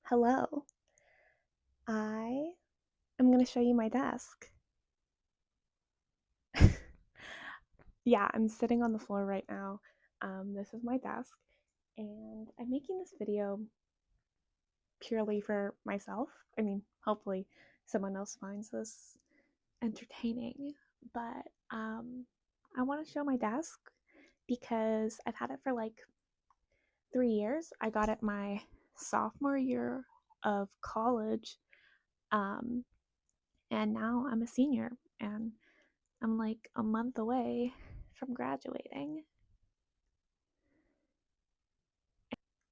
Hello. I am going to show you my desk. Yeah, I'm sitting on the floor right now. This is my desk, and I'm making this video purely for myself. I mean, hopefully, someone else finds this entertaining, but I want to show my desk because I've had it for like 3 years. I got it my sophomore year of college, um, and now I'm a senior, and I'm like a month away from graduating.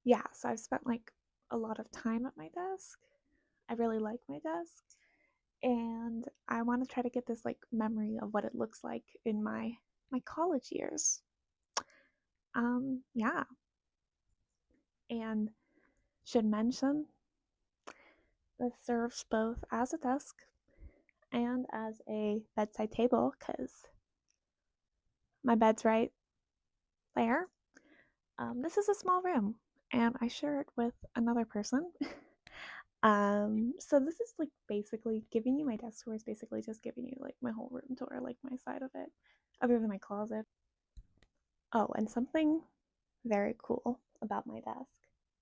Yeah, so I've spent like a lot of time at my desk. I really like my desk, and I want to try to get this like memory of what it looks like in my college years. Yeah, and should mention this serves both as a desk and as a bedside table because my bed's right there. This is a small room, and I share it with another person. So this is like basically giving you my desk tour is basically just giving you like my whole room tour, like my side of it, other than my closet. Oh, and something very cool about my desk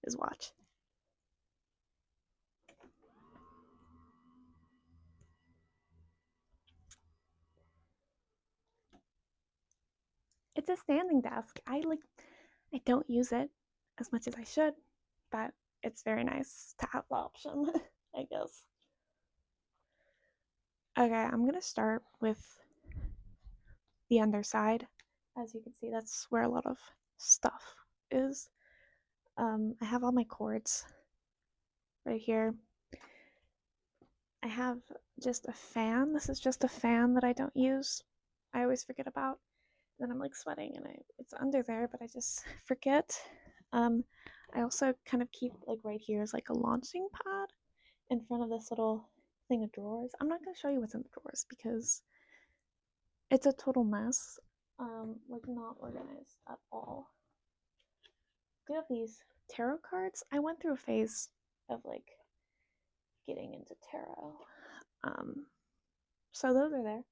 is watch. It's a standing desk. I don't use it as much as I should, but it's very nice to have the option, I guess. Okay, I'm gonna start with the underside. As you can see, that's where a lot of stuff is. I have all my cords right here. I have just a fan. This is just a fan that I don't use. I always forget about. Then I'm like sweating and it's under there, but I just forget. Um, I also kind of keep like right here is like a launching pad in front of this little thing of drawers. I'm not gonna show you what's in the drawers because it's a total mess. Like not organized at all. Do you have these tarot cards? I went through a phase of like getting into tarot. Um, so those are there.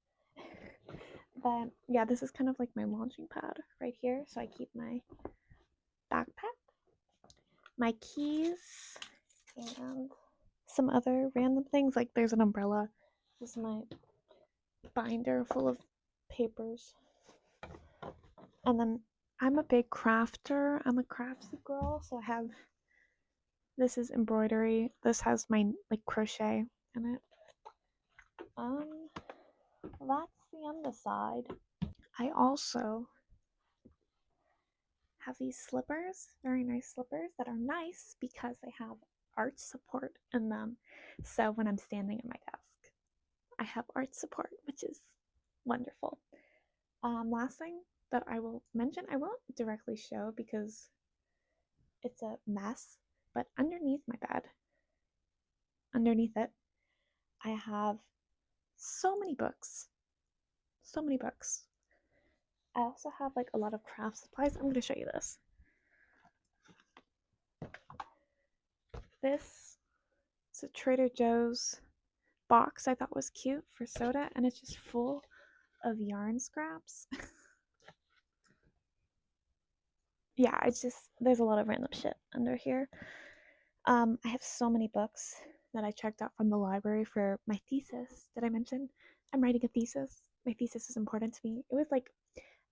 But yeah, this is kind of like my launching pad right here. So I keep my backpack, my keys, and some other random things. Like there's an umbrella. This is my binder full of papers. And then I'm a big crafter. I'm a craftsy girl. So I have this is embroidery. This has my like crochet in it. That's the underside. I also have these slippers, very nice slippers that are nice because they have arch support in them. So when I'm standing at my desk, I have arch support, which is wonderful. Last thing that I will mention, I won't directly show because it's a mess, but underneath my bed, underneath it, I have so many books. So many books. I also have like a lot of craft supplies. I'm going to show you this. This is a Trader Joe's box I thought was cute for soda, and it's just full of yarn scraps. Yeah, it's just there's a lot of random shit under here. I have so many books that I checked out from the library for my thesis. Did I mention I'm writing a thesis? My thesis is important to me. It was like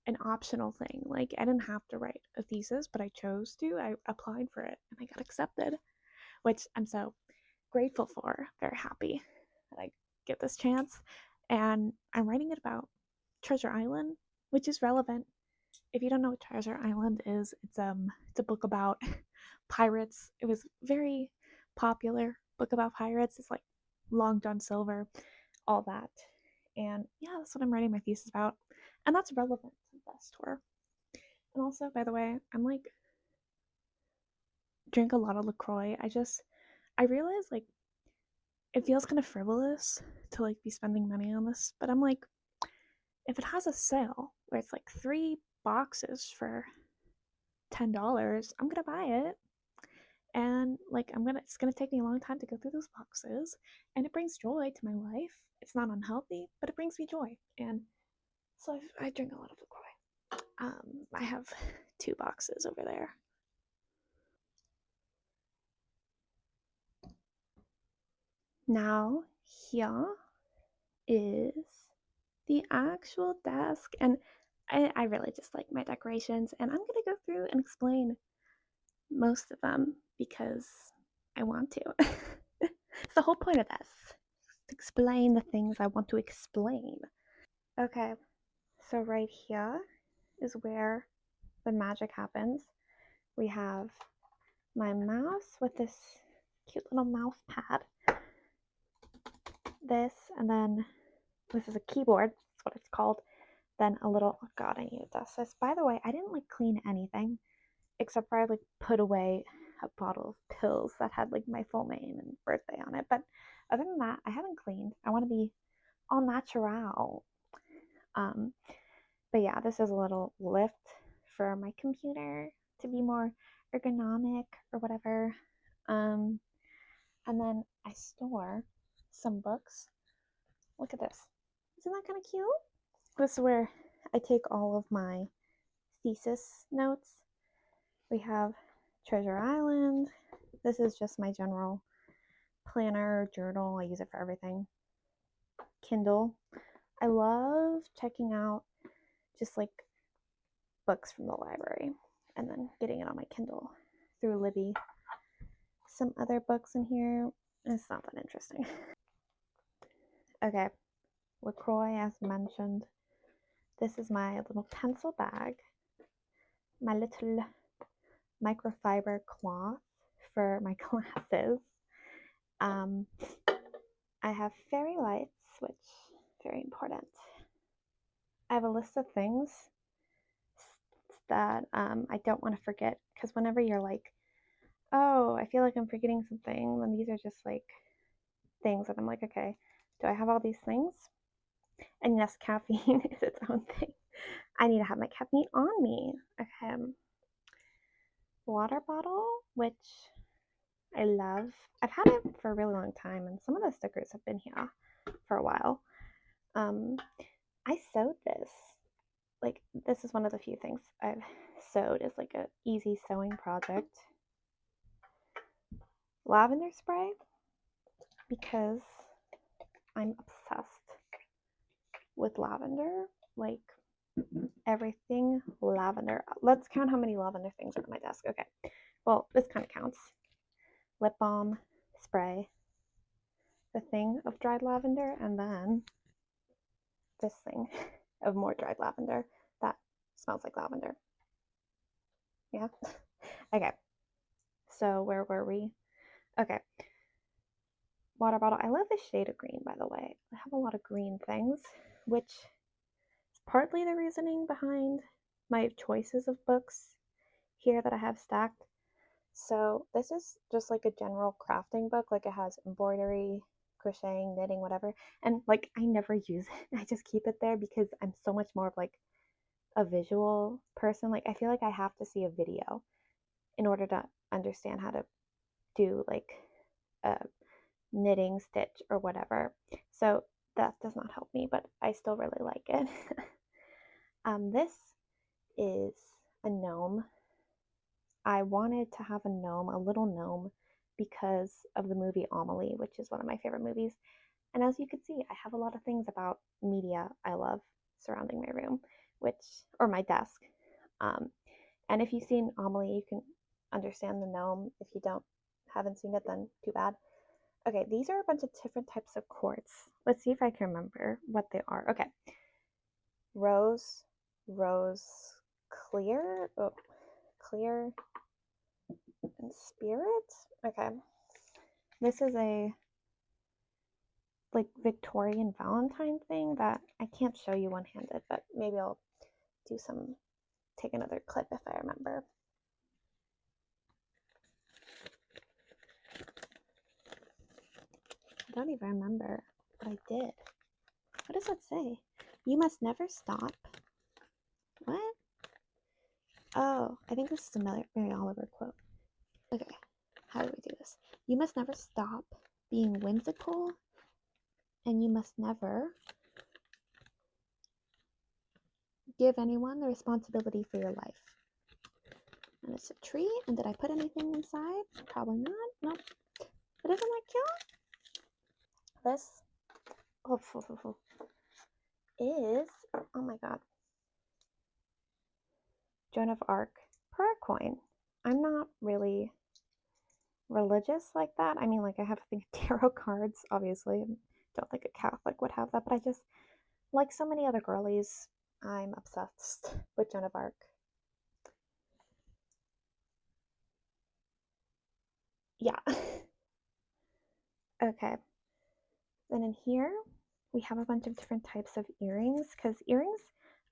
an optional thing. Like I didn't have to write a thesis, but I chose to. I applied for it and I got accepted, which I'm so grateful for. Very happy that I get this chance. And I'm writing it about Treasure Island, which is relevant. If you don't know what Treasure Island is, it's a book about pirates. It was very popular book about pirates. It's like Long John Silver, all that. And yeah, that's what I'm writing my thesis about. And that's relevant to the best tour. And also, by the way, I'm like drink a lot of LaCroix. I realize like it feels kind of frivolous to like be spending money on this, but I'm like, if it has a sale where it's like 3 boxes for $10, I'm gonna buy it. and like it's gonna take me a long time to go through those boxes, and it brings joy to my life. It's not unhealthy, but it brings me joy, and so I drink a lot of LaCroix. I have 2 boxes over there. Now here is the actual desk, and I really just like my decorations, and I'm gonna go through and explain most of them because I want to. It's the whole point of this. Explain the things I want to explain. Okay, so right here is where the magic happens. We have my mouse with this cute little mouse pad. This, and then this is a keyboard. That's what it's called. Then a little, oh god, I need to dust this. By the way, I didn't like clean anything except for I like put away a bottle of pills that had like my full name and birthday on it. But other than that, I haven't cleaned. I want to be all natural. But yeah, this is a little lift for my computer to be more ergonomic or whatever. And then I store some books. Look at this. Isn't that kind of cute? This is where I take all of my thesis notes. We have Treasure Island. This is just my general planner, journal. I use it for everything. Kindle. I love checking out just like books from the library and then getting it on my Kindle through Libby. Some other books in here. It's not that interesting. Okay, LaCroix, as mentioned. This is my little pencil bag, my little microfiber cloth for my glasses. I have fairy lights, which is very important. I have a list of things that I don't want to forget, because whenever you're like, oh, I feel like I'm forgetting something, then these are just like things that I'm like, okay, do I have all these things? And yes, caffeine is its own thing. I need to have my caffeine on me. Okay. Water bottle, which I love. I've had it for a really long time, and some of the stickers have been here for a while. I sewed this. Like, this is one of the few things I've sewed as like a easy sewing project. Lavender spray, because I'm obsessed with lavender. Like, everything lavender. Let's count how many lavender things are on my desk. Okay. Well, this kind of counts. Lip balm, spray, the thing of dried lavender, and then this thing of more dried lavender that smells like lavender. Yeah. Okay. So where were we? Okay. Water bottle. I love the shade of green, by the way. I have a lot of green things, which is partly the reasoning behind my choices of books here that I have stacked. So this is just like a general crafting book. Like, it has embroidery, crocheting, knitting, whatever. And like, I never use it. I just keep it there because I'm so much more of like a visual person. Like, I feel like I have to see a video in order to understand how to do like a knitting, stitch, or whatever. So that does not help me, but I still really like it. This is a gnome. I wanted to have a gnome, a little gnome, because of the movie Amelie, which is one of my favorite movies. And as you can see, I have a lot of things about media I love surrounding my room, or my desk. And if you've seen Amelie, you can understand the gnome. If you haven't seen it, then too bad. Okay, these are a bunch of different types of quartz. Let's see if I can remember what they are. Okay. Rose, clear, clear, and spirit. Okay. This is a like Victorian Valentine thing that I can't show you one-handed, but maybe I'll take another clip if I remember. I don't even remember what I did. What does that say? You must never stop. What? Oh, I think this is a Mary Oliver quote. Okay. how do we do this? You must never stop being whimsical, and you must never give anyone the responsibility for your life. And it's a tree, and did I put anything inside? Probably not. Nope. But isn't that cute? This is, oh my god, Joan of Arc prayer coin. I'm not really religious like that. I mean, like, I have a thing of tarot cards, obviously. Don't think a Catholic would have that, but I just, like so many other girlies, I'm obsessed with Joan of Arc. Yeah. Okay. Then in here, we have a bunch of different types of earrings, because earrings,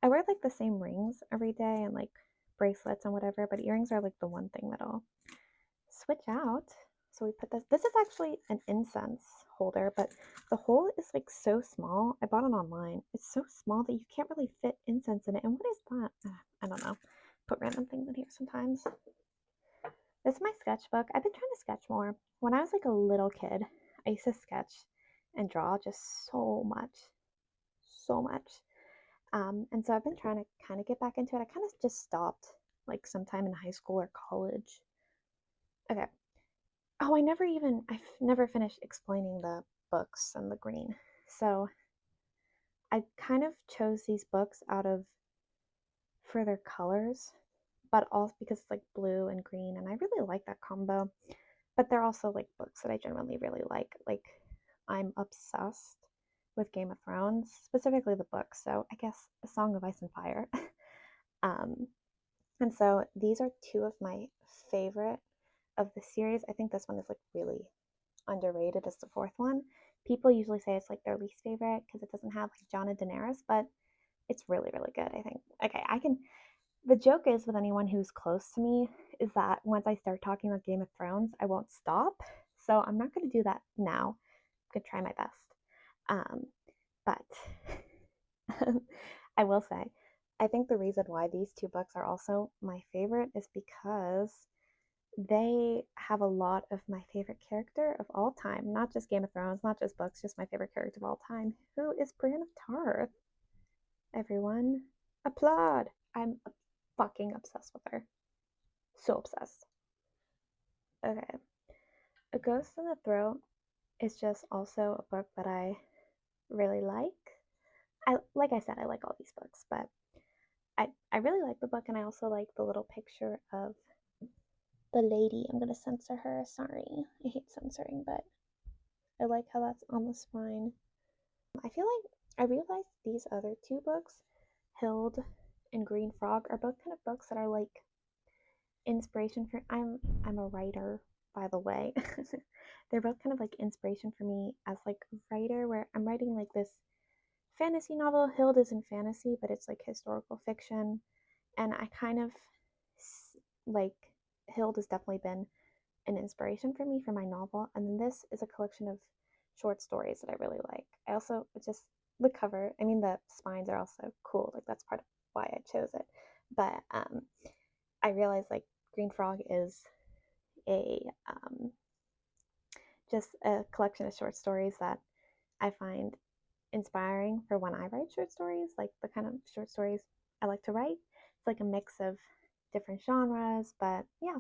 I wear like the same rings every day and like bracelets and whatever, but earrings are like the one thing that I'll switch out. So we put this is actually an incense holder, but the hole is like so small. I bought it online. It's so small that you can't really fit incense in it. And what is that? I don't know. Put random things in here sometimes. This is my sketchbook. I've been trying to sketch more. When I was like a little kid, I used to sketch and draw just so much. So much. And so I've been trying to kind of get back into it. I kind of just stopped like sometime in high school or college. Okay. Oh, I've never finished explaining the books and the green. So I kind of chose these books out of for their colors, but also because it's like blue and green, and I really like that combo. But they're also like books that I generally really like. Like, I'm obsessed with Game of Thrones, specifically the book. So I guess A Song of Ice and Fire. um, and so these are two of my favorite of the series. I think this one is like really underrated as the fourth one. People usually say it's like their least favorite because it doesn't have like Jon and Daenerys, but it's really, really good, I think. Okay, the joke is with anyone who's close to me is that once I start talking about Game of Thrones, I won't stop. So I'm not going to do that now. I'm going to try my best. But I will say, I think the reason why these two books are also my favorite is because they have a lot of my favorite character of all time. Not just Game of Thrones, not just books, just my favorite character of all time, who is Brienne of Tarth. Everyone, applaud. I'm fucking obsessed with her. So obsessed. Okay. A Ghost in the Throat is just also a book that I really like. Like I said, I like all these books, but I really like the book, and I also like the little picture of the lady. I'm gonna censor her. Sorry, I hate censoring, but I like how that's on the spine. I feel like I realized these other two books, Hild and Green Frog, are both kind of books that are like inspiration for. I'm a writer, by the way. They're both kind of like inspiration for me as like a writer, where I'm writing like this fantasy novel. Hild isn't fantasy, but it's like historical fiction, and I kind of like Hild has definitely been an inspiration for me for my novel. And then this is a collection of short stories that I really like. I also just the cover, I mean, the spines are also cool. Like, that's part of why I chose it. But I realized like Green Frog is a just a collection of short stories that I find inspiring for when I write short stories, like the kind of short stories I like to write. It's like a mix of different genres, but yeah,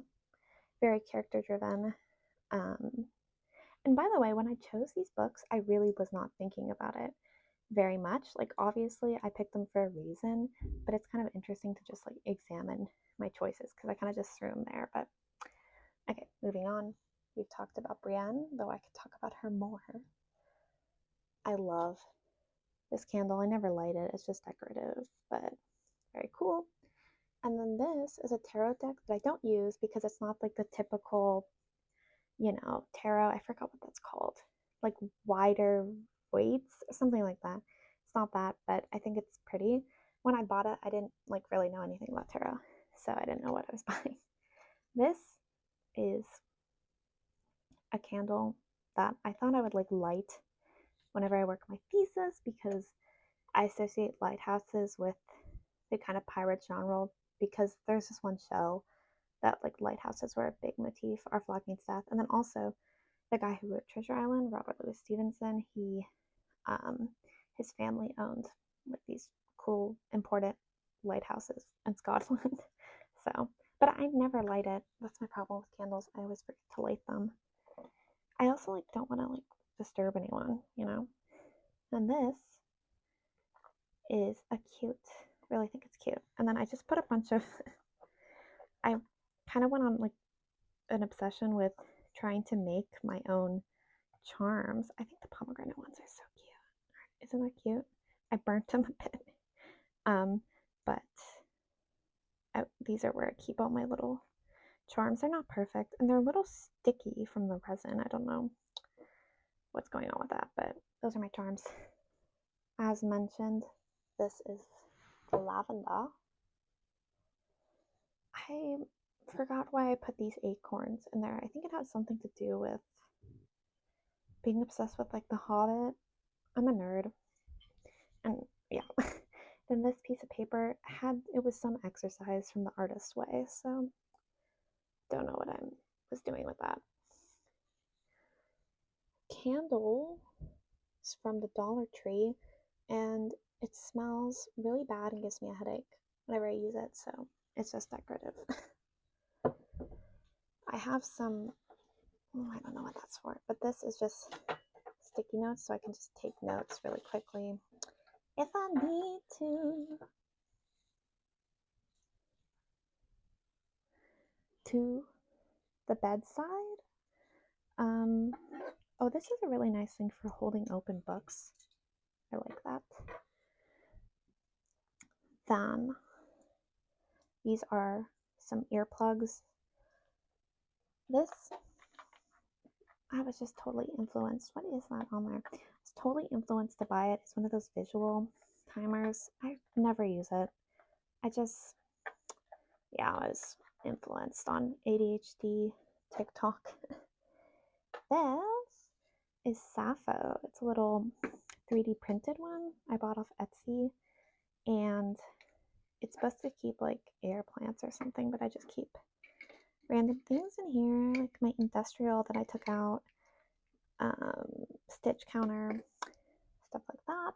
very character driven. Um, and by the way, when I chose these books, I really was not thinking about it very much. Like, obviously, I picked them for a reason, but it's kind of interesting to just like examine my choices because I kind of just threw them there. But okay, moving on. We've talked about Brienne, though I could talk about her more. I love this candle. I never light it, it's just decorative, but very cool. And then this is a tarot deck that I don't use because it's not like the typical, tarot. I forgot what that's called. Like wider weights, something like that. It's not that, but I think it's pretty. When I bought it, I didn't like really know anything about tarot, so I didn't know what I was buying. This is a candle that I thought I would like light whenever I work my thesis because I associate lighthouses with the kind of pirate genre because there's this one show that like lighthouses were a big motif, Our Flag Means Death. And then also the guy who wrote Treasure Island, Robert Louis Stevenson, his family owned like these cool important lighthouses in Scotland. So, but I never light it. That's my problem with candles. I always forget to light them. I also like don't want to like disturb anyone, you know. And this is a cute. I really think it's cute. And then I just put a bunch of. I kind of went on like an obsession with trying to make my own charms. I think the pomegranate ones are so cute. Isn't that cute? I burnt them a bit. But these are where I keep all my little charms. They're not perfect and they're a little sticky from the resin. I don't know what's going on with that, but those are my charms. As mentioned, this is lavender. I forgot why I put these acorns in there. I think it has something to do with being obsessed with like The Hobbit. I'm a nerd. And yeah. Then this piece of paper it was some exercise from the Artist's Way, so don't know what I was doing with that. Candle is from the Dollar Tree, and it smells really bad and gives me a headache whenever I use it, so it's just decorative. I have some, I don't know what that's for, but this is just sticky notes, so I can just take notes really quickly if I need to. To the bedside. Oh, this is a really nice thing for holding open books. I like that. Then these are some earplugs. This, I was just totally influenced. What is that on there? I was totally influenced to buy it. It's one of those visual timers. I never use it. I was influenced on ADHD TikTok. This is Sappho. It's a little 3D printed one I bought off Etsy, and it's supposed to keep like air plants or something, but I just keep random things in here, like my industrial that I took out, stitch counter, stuff like that.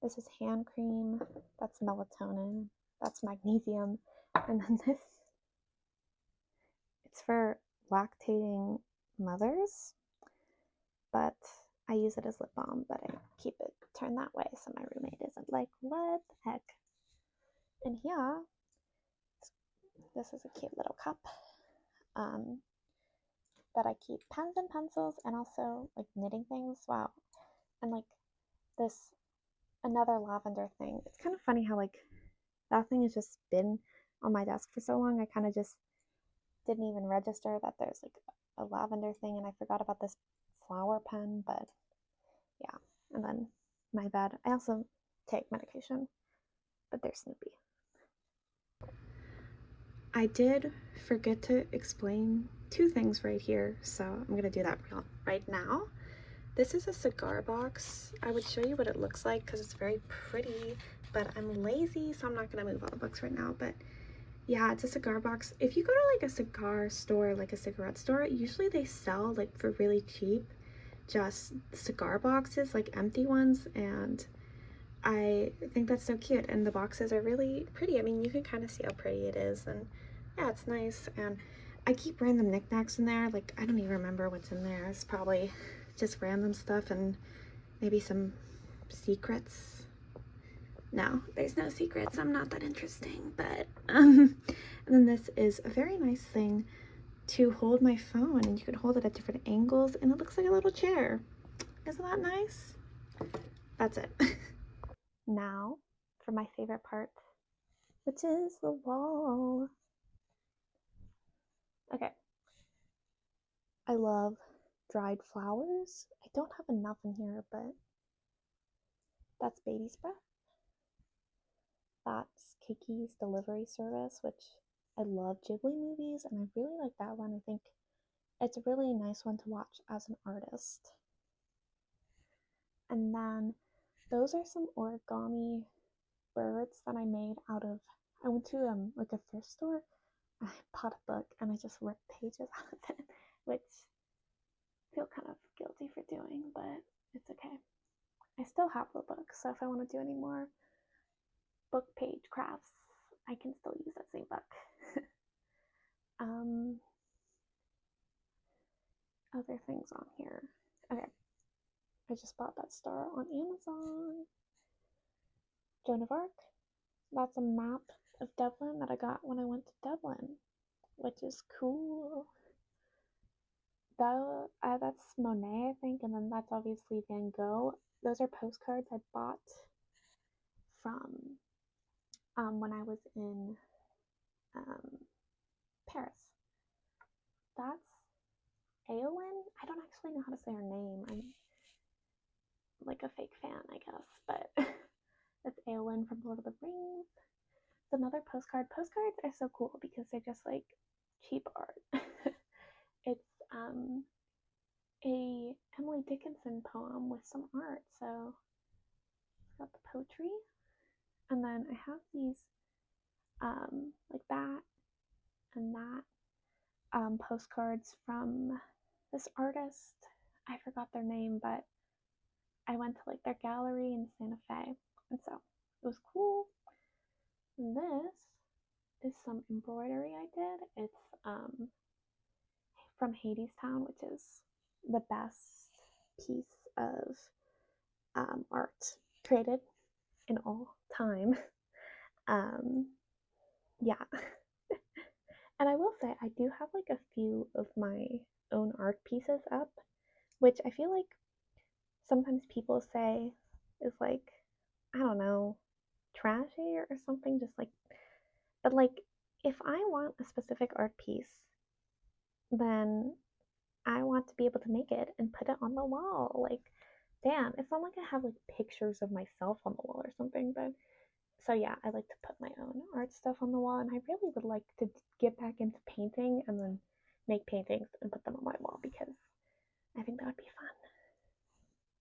This is hand cream. That's melatonin. That's magnesium. And then this, it's for lactating mothers, but I use it as lip balm, but I keep it turned that way so my roommate isn't like, what the heck? And here, this is a cute little cup that I keep pens and pencils and also like knitting things. Wow. And like this, another lavender thing. It's kind of funny how like that thing has just been on my desk for so long. I kind of just didn't even register that there's like a lavender thing, and I forgot about this flower pen, but yeah. And then my bed. I also take medication, but there's Snoopy. I did forget to explain two things right here, so I'm going to do that right now. This is a cigar box. I would show you what it looks like because it's very pretty, but I'm lazy, so I'm not going to move all the books right now. But yeah, it's a cigar box. If you go to like a cigar store, like a cigarette store, usually they sell like for really cheap just cigar boxes, like empty ones, and I think that's so cute. And the boxes are really pretty. I mean, you can kind of see how pretty it is, and yeah, it's nice. And I keep random knickknacks in there. Like, I don't even remember what's in there. It's probably just random stuff and maybe some secrets. No, there's no secrets. I'm not that interesting. But and then this is a very nice thing to hold my phone, and you can hold it at different angles, and it looks like a little chair. Isn't that nice? That's it. Now for my favorite part, which is the wall. Okay. I love dried flowers. I don't have enough in here, but that's Baby's Breath. That's Kiki's Delivery Service, which I love Ghibli movies, and I really like that one. I think it's a really nice one to watch as an artist. And then those are some origami birds that I made out of, I went to like a thrift store I bought a book and I just ripped pages out of it, which I feel kind of guilty for doing, but it's okay. I still have the book, so if I want to do any more book page crafts, I can still use that same book. Other things on here. Okay, I just bought that star on Amazon. Joan of Arc. That's a map of Dublin that I got when I went to Dublin, which is cool. That's Monet, I think, and then that's obviously Van Gogh. Those are postcards I bought from when I was in Paris. That's Eowyn. I don't actually know how to say her name. I'm like a fake fan, I guess, but that's Eowyn from Lord of the Rings. It's another postcard. Postcards are so cool because they're just like cheap art. It's a Emily Dickinson poem with some art. So it's got the poetry, and then I have these like that and that postcards from this artist. I forgot their name, but I went to like their gallery in Santa Fe, and so it was cool. And this is some embroidery I did. It's from Hadestown, which is the best piece of art created in all time. Yeah. And I will say, I do have like a few of my own art pieces up, which I feel like sometimes people say is like, I don't know, trashy or something, just like, but like, if I want a specific art piece, then I want to be able to make it and put it on the wall. Like, damn, it's not like I have like pictures of myself on the wall or something, but so yeah, I like to put my own art stuff on the wall, and I really would like to get back into painting and then make paintings and put them on my wall because I think that would be fun.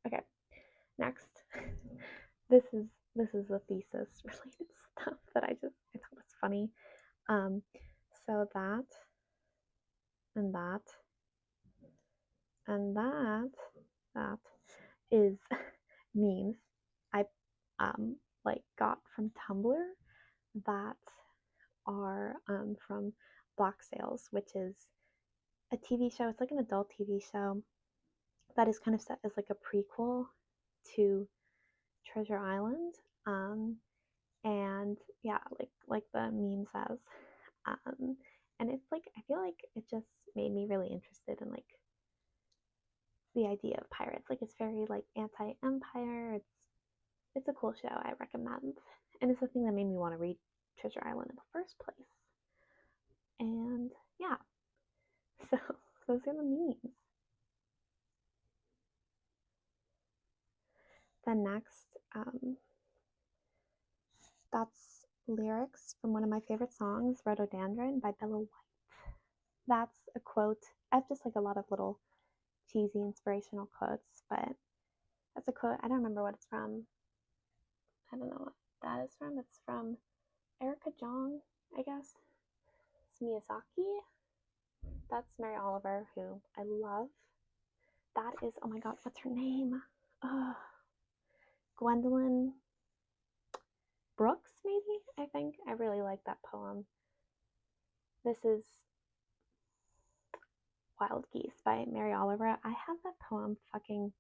Okay, next. This is the thesis related stuff that I thought was funny. So that and that and that is memes I like got from Tumblr that are from Block Sales, which is a TV show. It's like an adult TV show that is kind of set as like a prequel to Treasure Island. And yeah, like the meme says. And it's like I feel like it just made me really interested in like the idea of pirates. Like it's very like anti-empire. It's a cool show. I recommend. And it's the thing that made me want to read Treasure Island in the first place. And yeah, so those are the memes. Then next, that's lyrics from one of my favorite songs, Rhododendron by Bella White. That's a quote. I have just like a lot of little cheesy inspirational quotes, but that's a quote. I don't remember what it's from. I don't know what that is from. It's from Erica Jong, I guess. It's Miyazaki. That's Mary Oliver, who I love. That is, oh my god, what's her name? Gwendolyn Brooks, maybe? I think. I really like that poem. This is Wild Geese by Mary Oliver. I have that poem fucking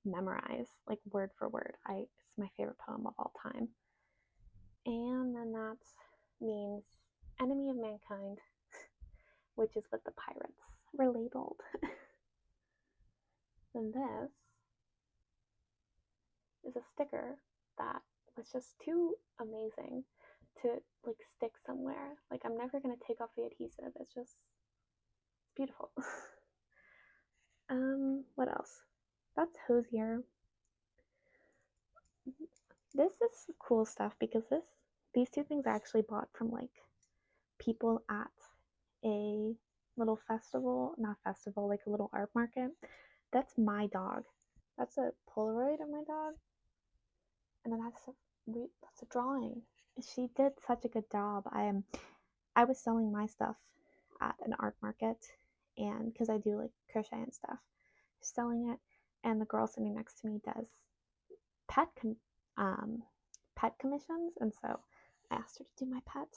memorized, like word for word. It's my favorite poem of all time. And then that means Enemy of Mankind, which is what the pirates were labeled. Then this is a sticker that was just too amazing to like stick somewhere. Like I'm never gonna take off the adhesive. It's beautiful. What else? That's Hosier. This is cool stuff because these two things I actually bought from like people at a little festival, not festival, like a little art market. That's my dog. That's a Polaroid of my dog, and then that's a drawing. She did such a good job. I was selling my stuff at an art market, and because I do like crochet and stuff, selling it, and the girl sitting next to me does pet com- um, pet commissions, and so I asked her to do my pet.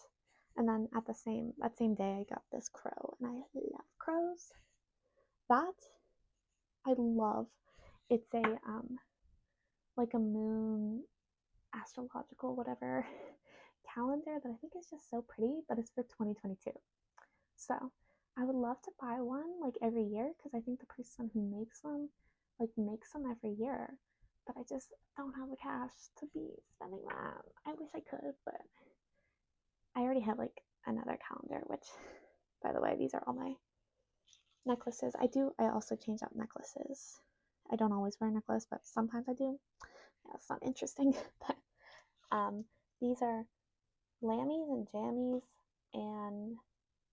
And then at the same day, I got this crow, and I love crows. That I love. It's a like a moon astrological whatever calendar that I think is just so pretty, but it's for 2022. So I would love to buy one like every year because I think the person who makes them like makes them every year. But I just don't have the cash to be spending that. I wish I could, but I already have like another calendar, which by the way, these are all my necklaces. I also change out necklaces. I don't always wear a necklace, but sometimes I do. Yeah, it's not interesting. But um these are lammies and jammies and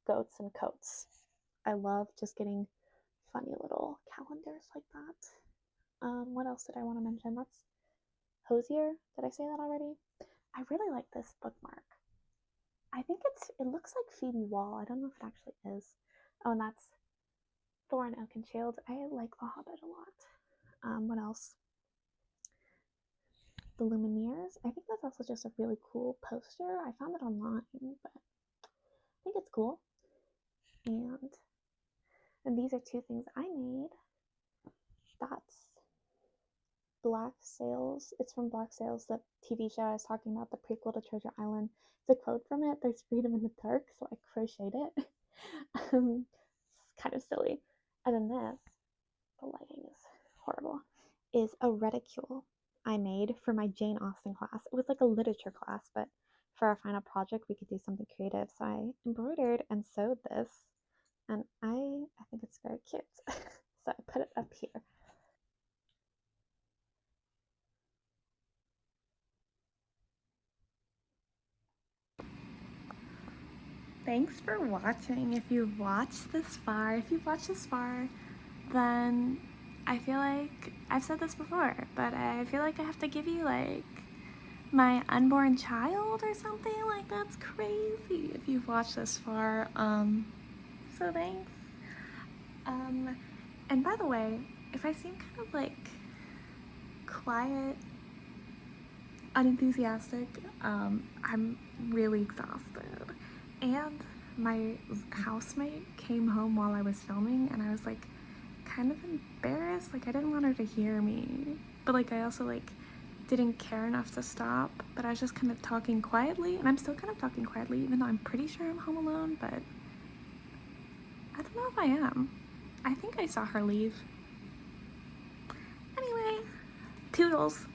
goats and coats. I love just getting funny little calendars like that. What else did I want to mention? That's Hosier. Did I say that already? I really like this bookmark. I think it looks like Phoebe Wall. I don't know if it actually is. Oh, and that's Thorin Oakenshield. I like The Hobbit a lot. What else? The Lumineers. I think that's also just a really cool poster. I found it online, but I think it's cool. And these are two things I made. That's Black Sails. It's from Black Sails, the TV show I was talking about, the prequel to Treasure Island. It's a quote from it. There's freedom in the dark, so I crocheted it. It's kind of silly. And then this, the lighting is horrible, is a reticule I made for my Jane Austen class. It was like a literature class, but for our final project, we could do something creative. So I embroidered and sewed this, and I think it's very cute. So I put it up here. Thanks for watching. If you've watched this far, then I feel like I've said this before, but I feel like I have to give you like my unborn child or something. Like that's crazy if you've watched this far. So thanks. And by the way, if I seem kind of like quiet, unenthusiastic, I'm really exhausted. And my housemate came home while I was filming, and I was like kind of embarrassed. Like I didn't want her to hear me, but like I also like didn't care enough to stop. But I was just kind of talking quietly, and I'm still kind of talking quietly, even though I'm pretty sure I'm home alone. But I don't know if I am. I think I saw her leave. Anyway, toodles.